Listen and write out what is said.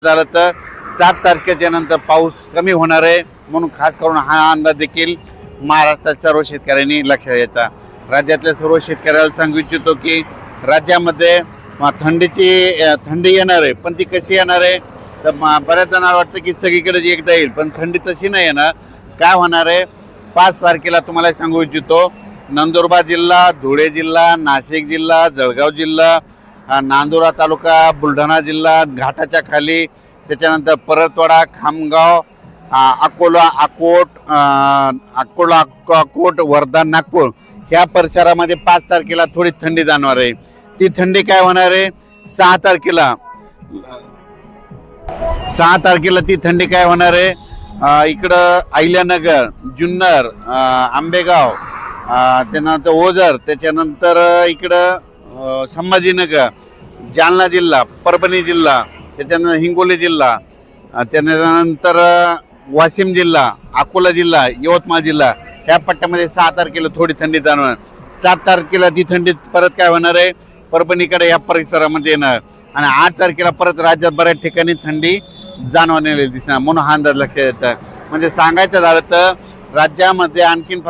झालं तर 7 तारखेच्या नंतर पाऊस कमी होणार आहे, म्हणून खास करून हा अंदाज देखील महाराष्ट्राच्या सर्व शेतकऱ्यांनी लक्षात घ्यायचा। राज्यातल्या सर्व शेतकऱ्याला सांगू इच्छितो की राज्यामध्ये थंडी येणार आहे, पण ती कशी येणार आहे तर बऱ्याच जणांना वाटतं की सगळीकडे एकदा येईल, पण थंडी तशी नाही येणार। काय होणार आहे 5 तारखेला तुम्हाला सांगू इच्छितो, नंदुरबार जिल्हा, धुळे जिल्हा, नाशिक जिल्हा, जळगाव जिल्हा, नांदुरा तालुका, बुलढाणा जिल्हा, घाटाच्या खाली, त्याच्यानंतर परतवाडा, खामगाव, अकोला, अकोट, वर्धा, नागपूर ह्या परिसरामध्ये 5 तारखेला थोडी थंडी जाणवणार आहे। ती थंडी काय होणार आहे 6 तारखेला ती थंडी काय होणार आहे इकडं अहिल्यानगर, जुन्नर, आंबेगाव, त्यानंतर ओझर, त्याच्यानंतर इकडं संभाजीनगर, जालना जिल्हा, परभणी जिल्हा, त्याच्यानंतर हिंगोली जिल्हा, त्यानंतर वाशिम जिल्हा, अकोला जिल्हा, यवतमाळ जिल्हा या पट्ट्यामध्ये 6 तारखेला थोडी थंडी जाणवणार। 7 तारखेला ती थंडी परत काय होणार आहे परभणीकडे या परिसरामध्ये येणार आणि 8 तारखेला परत राज्यात बऱ्याच ठिकाणी थंडी जाणवण्याला दिसणार, म्हणून हा अंदाज लक्षात द्यायचा। म्हणजे सांगायचं झालं तर राज्यामध्ये आणखीन फक्त